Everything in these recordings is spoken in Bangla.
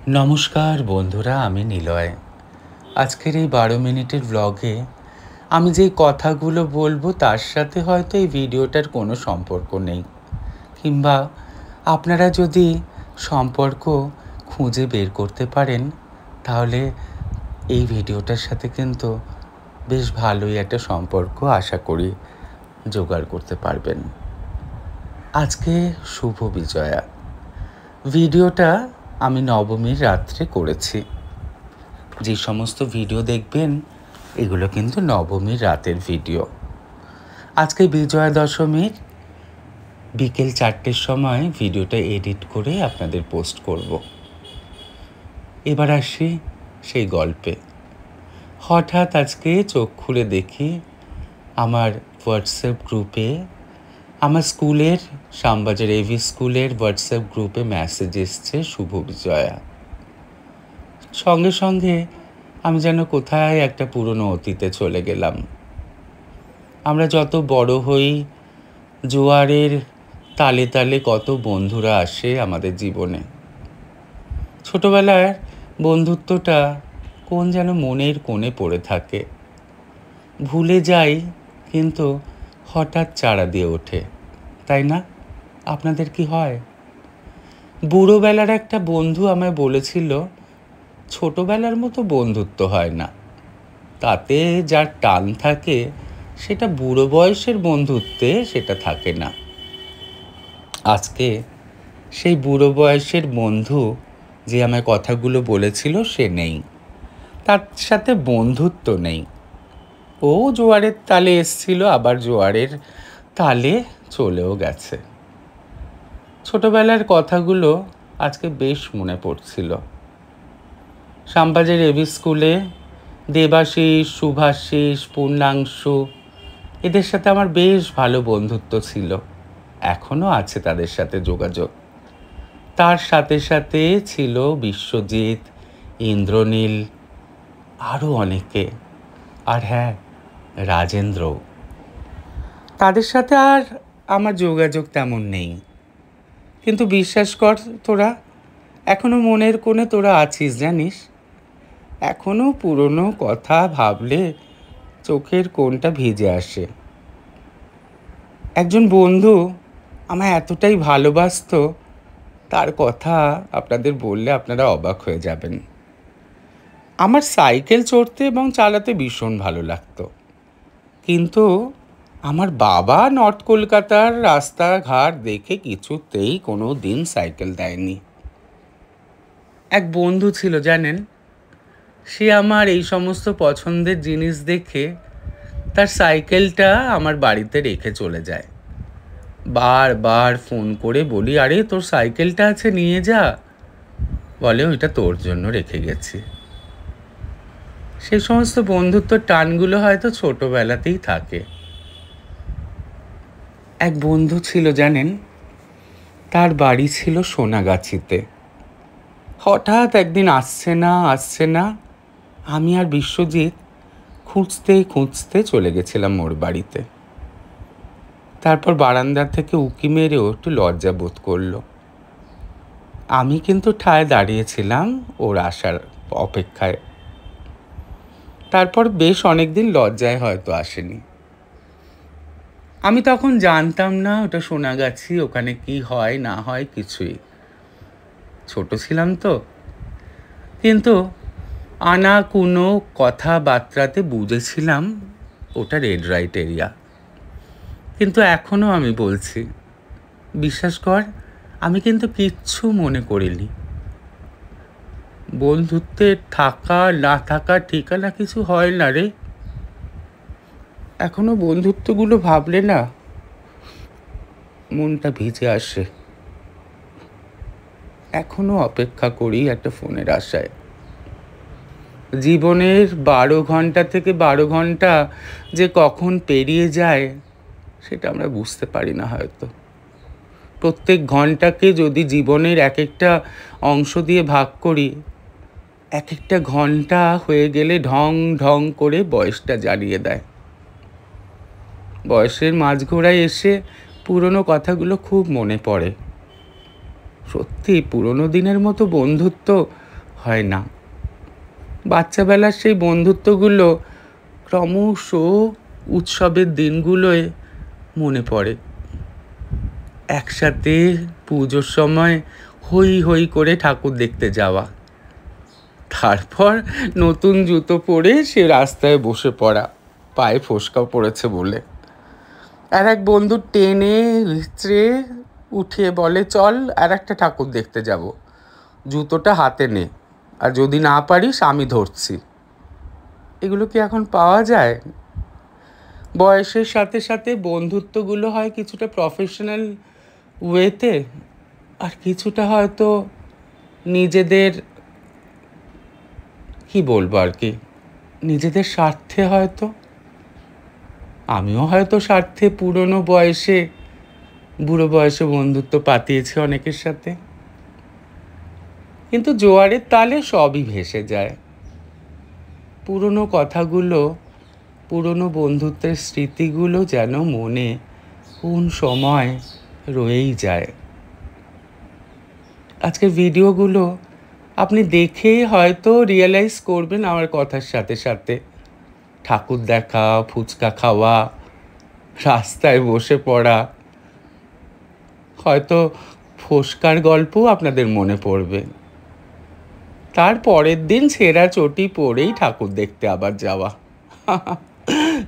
নমস্কার বন্ধুরা, আমি নিলয়। আজকের এই 12 মিনিটের ব্লগে আমি যেই কথাগুলো বলবো তার সাথে হয়তো এই ভিডিওটার কোনো সম্পর্ক নেই, কিংবা আপনারা যদি সম্পর্ক খুঁজে বের করতে পারেন তাহলে এই ভিডিওটার সাথে কিন্তু বেশ ভালোই একটা সম্পর্ক আশা করি জোগাড় করতে পারবেন। আজকে শুভ বিজয়া। ভিডিওটা আমি নবমীর রাত্রে করেছি। যে সমস্ত ভিডিও দেখবেন এগুলো কিন্তু নবমীর রাতের ভিডিও। আজকে বিজয়া দশমীর বিকেল 4টের সময় ভিডিওটা এডিট করে আপনাদের পোস্ট করব। এবার আসি সেই গল্পে। হঠাৎ আজকে চোখ খুলে দেখি আমার হোয়াটসঅ্যাপ গ্রুপে, আমার স্কুলের শ্যামবাজার এভি স্কুলের হোয়াটসঅ্যাপ গ্রুপে মেসেজ এসছে শুভ বিজয়া। সঙ্গে সঙ্গে আমি যেন কোথায় একটা পুরনো অতীতে চলে গেলাম। আমরা যত বড় হই, জোয়ারের তালে তালে কত বন্ধুরা আসে আমাদের জীবনে। ছোটবেলার বন্ধুত্বটা কোন যেন মনের কোণে পড়ে থাকে, ভুলে যাই কিন্তু হঠাৎ চারা দিয়ে ওঠে, তাই না? আপনাদের কি হয়? বুড়োবেলার একটা বন্ধু আমায় বলেছিল, ছোটবেলার মতো বন্ধুত্ব হয় না, তাতে যার টান থাকে সেটা বুড়ো বয়সের বন্ধুত্বে সেটা থাকে না। আজকে সেই বুড়ো বয়সের বন্ধু যে আমায় কথাগুলো বলেছিল সে নেই, তার সাথে বন্ধুত্ব নেই। ও জোয়ারের তালে এসছিল, আবার জোয়ারের তালে চলেও গেছে। ছোটবেলার কথাগুলো আজকে বেশ মনে পড়ছিল। শ্যামবাজার এভি স্কুলে দেবাশিস, শুভাশিস, পূর্ণাংশু, এদের সাথে আমার বেশ ভালো বন্ধুত্ব ছিল। এখনও আছে তাদের সাথে যোগাযোগ। তার সাথে সাথে ছিল বিশ্বজিৎ, ইন্দ্রনীল, আরও অনেকে, আর হ্যাঁ, রাজেন্দ্র। তাদের সাথে আর আমার যোগাযোগ তেমন নেই, কিন্তু বিশ্বাস কর তোরা, এখনো মনের কোণে তোরা আছিস জানিস। এখনো পুরনো কথা ভাবলে চোখের কোণটা ভিজে আসে। একজন বন্ধু আমায় এতটাই ভালোবাসতো, তার কথা আপনাদের বললে আপনারা অবাক হয়ে যাবেন। আমার সাইকেল চড়তে এবং চালাতে ভীষণ ভালো লাগতো, কিন্তু আমার বাবা নর্থ কলকাতার রাস্তাঘাট দেখে কিছুতেই কোনো দিন সাইকেল দেয়নি। এক বন্ধু ছিল জানেন, সে আমার এই সমস্ত পছন্দের জিনিস দেখে তার সাইকেলটা আমার বাড়িতে রেখে চলে যায়। বারবার ফোন করে বলি, আরে তোর সাইকেলটা আছে নিয়ে যা। বলে ওইটা তোর জন্য রেখে গেছি। সেই সমস্ত বন্ধুত্বর টানগুলো হয়তো ছোটবেলাতেই থাকে। এক বন্ধু ছিল জানেন, তার বাড়ি ছিল সোনাগাছিতে। হঠাৎ একদিন আসছে না, আমি আর বিশ্বজিৎ খুঁজতে খুঁজতে চলে গেছিলাম ওর বাড়িতে। তারপর বারান্দা থেকে উঁকি মেরেও একটু লজ্জা বোধ করলো। আমি কিন্তু ঠায় দাঁড়িয়েছিলাম ওর আসার অপেক্ষায়। তারপর বেশ অনেকদিন লজ্জায় হয়তো আসেনি। আমি তখন জানতাম না ওটা সোনাগাছি, ওখানে কি হয় না হয় কিছুই, ছোট ছিলাম তো। কিন্তু আনা কোনো কথাবার্তাতে বুঝেছিলাম ওটা রেড লাইট এরিয়া। কিন্তু এখনও আমি বলছি, বিশ্বাস কর, আমি কিন্তু কিচ্ছু মনে করিনি। বন্ধুত্বের থাকা না থাকা ঠিকানা কিছু হয় না রে। এখনো বন্ধুত্বগুলো ভাবলে না মনটা ভিজে আসে। এখনো অপেক্ষা করি একটা ফোনের আশায়। জীবনের 12 ঘন্টা থেকে 12 ঘন্টা যে কখন পেরিয়ে যায় সেটা আমরা বুঝতে পারি না হয়তো। প্রত্যেক ঘন্টাকে যদি জীবনের এক একটা অংশ দিয়ে ভাগ করি, এক একটা ঘন্টা হয়ে গেলে ঢং ঢং করে বয়সটা জ্বালিয়ে দেয়। বয়সের মাঝঘোড়ায় এসে পুরনো কথাগুলো খুব মনে পড়ে। সত্যি পুরনো দিনের মতো বন্ধুত্ব হয় না। বাচ্চাবেলার সেই বন্ধুত্বগুলো ক্রমশ উৎসবের দিনগুলোয় মনে পড়ে। একসাথে পুজোর সময় হই হই করে ঠাকুর দেখতে যাওয়া, তারপর নতুন জুতো পরে সে রাস্তায় বসে পড়া পায়ে ফোসকা পড়েছে বলে। আর এক বন্ধু টেনে হিচড়ে উঠিয়ে বলে, চল আর একটা ঠাকুর দেখতে যাব, জুতোটা হাতে নে, আর যদি না পারিস আমি ধরছি। এগুলো কি এখন পাওয়া যায়? বয়সের সাথে সাথে বন্ধুত্বগুলো হয় কিছুটা প্রফেশনাল ওয়েতে, আর কিছুটা হয়তো নিজেদের কি বলবো আর কি, নিজেদের স্বার্থে হয়তো। আমিও হয়তো স্বার্থে বুড়ো বয়সে বন্ধুত্ব পাতিয়েছি অনেকের সাথে, কিন্তু জোয়ারের তালে সবই ভেসে যায়। পুরনো কথাগুলো, পুরনো বন্ধুত্বের স্মৃতিগুলো যেন মনে কোন সময় রয়েই যায়। আজকের ভিডিওগুলো আপনি দেখে হয়তো রিয়েলাইজ করবেন আমার কথার সাথে সাথে। ঠাকুর দেখা, ফুচকা খাওয়া, রাস্তায় বসে পড়া, হয়তো ফোসকার গল্পও আপনাদের মনে পড়বে। তার পরের দিন ছেঁড়া চটি পরেই ঠাকুর দেখতে আবার যাওয়া,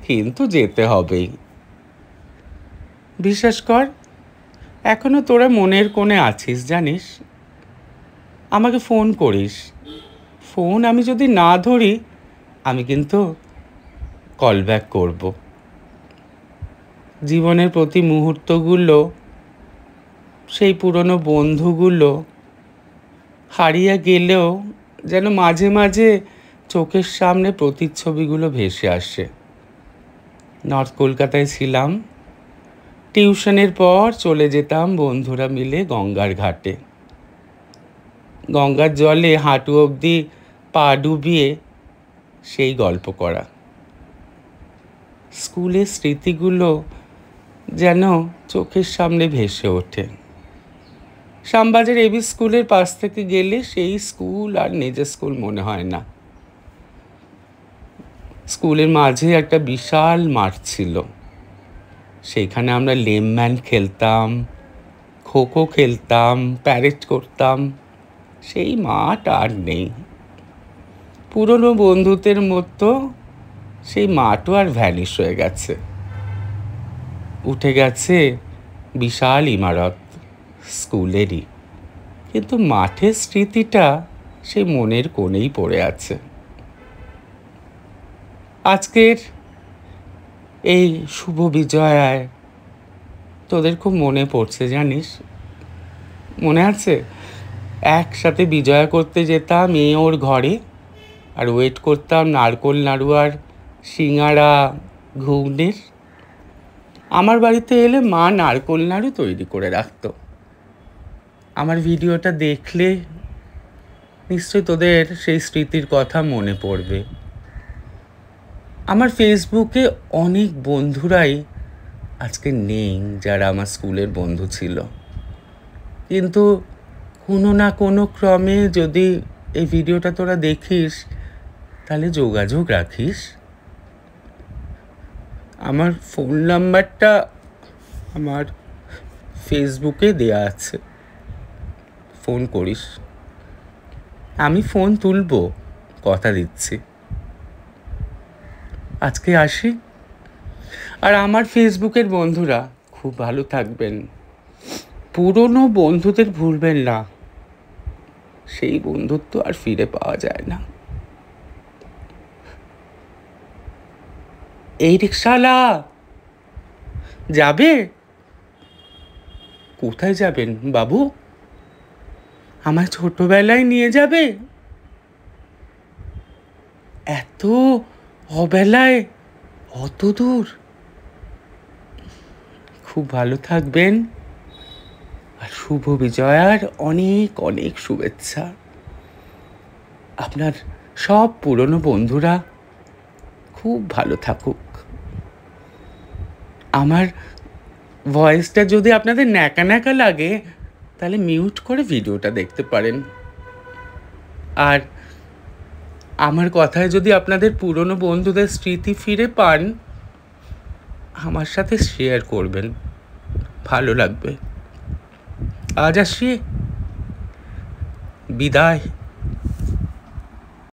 কিন্তু যেতে হবেই। বিশ্বাস কর, এখনো তোরা মনের কোণে আছিস জানিস। আমাকে ফোন করিস, ফোন আমি যদি না ধরি আমি কিন্তু কল ব্যাক করব। জীবনের প্রতি মুহূর্তগুলো, সেই পুরনো বন্ধুগুলো হারিয়ে গেলেও যেন মাঝে মাঝে চোখের সামনে প্রতিচ্ছবিগুলো ভেসে আসে। নর্থ কলকাতায় ছিলাম, টিউশনের পর চলে যেতাম বন্ধুরা মিলে গঙ্গার ঘাটে। গঙ্গার জলে হাঁটু অবধি পা ডুবিয়ে সেই গল্প করা। স্কুলের স্মৃতিগুলো যেন চোখের সামনে ভেসে ওঠে। শ্যামবাজার এবি স্কুলের পাশ থেকে গেলে সেই স্কুল আর নিজের স্কুল মনে হয় না। স্কুলের মাঝে একটা বিশাল মাঠ ছিল, সেইখানে আমরা লেমম্যান খেলতাম, খোখো খেলতাম, প্যারেড করতাম। সেই মাঠ আর নেই। পুরনো বন্ধুত্বের মতো সেই মাঠও আর ভ্যানিশ হয়ে গেছে। উঠে গেছে বিশাল ইমারত স্কুলেরই, কিন্তু মাঠের স্মৃতিটা সেই মনের কোণেই পড়ে আছে। আজকের এই শুভ বিজয়ায় তোদের খুব মনে পড়ছে জানিস। মনে আছে একসাথে বিজয়া করতে যেতাম ওর ঘরে, আর ওয়েট করতাম নারকোল নাড়ু আর সিঙাড়া ঘুগনির। আমার বাড়িতে এলে মা নারকোল নাড়ু তৈরি করে রাখতো। আমার ভিডিওটা দেখলে নিশ্চয়ই তোদের সেই স্মৃতির কথা মনে পড়বে। আমার ফেসবুকে অনেক বন্ধুরাই আজকে নেই যারা আমার স্কুলের বন্ধু ছিল, কিন্তু কোনো না কোনো ক্রমে যদি এই ভিডিওটা তোরা দেখিস তাহলে যোগাযোগ রাখিস। আমার ফোন নাম্বারটা আমার ফেসবুকে দেয়া আছে, ফোন করিস। আমি ফোন তুলবো, কথা দিচ্ছি। আজকে আসি। আর আমার ফেসবুকের বন্ধুরা খুব ভালো থাকবেন। পুরনো বন্ধুদের ভুলবেন না, সেই বন্ধুত্ব আর ফিরে পাওয়া যায় না। এই রিকশাওয়ালা যাবে? কোথায় যাবেন বাবু? আমার ছোটবেলায় নিয়ে যাবে? এত অবেলায় অত দূর? খুব ভালো থাকবেন, আর শুভ বিজয়ার অনেক অনেক শুভেচ্ছা। আপনার সব পুরনো বন্ধুরা খুব ভালো থাকুক। আমার ভয়েসটা যদি আপনাদের ন্যাকা ন্যাকা লাগে তাহলে মিউট করে ভিডিওটা দেখতে পারেন। আর আমার কথায় যদি আপনাদের পুরনো বন্ধুদের স্মৃতি ফিরে পান, আমার সাথে শেয়ার করবেন, ভালো লাগবে। আজ আসি, বিদায়।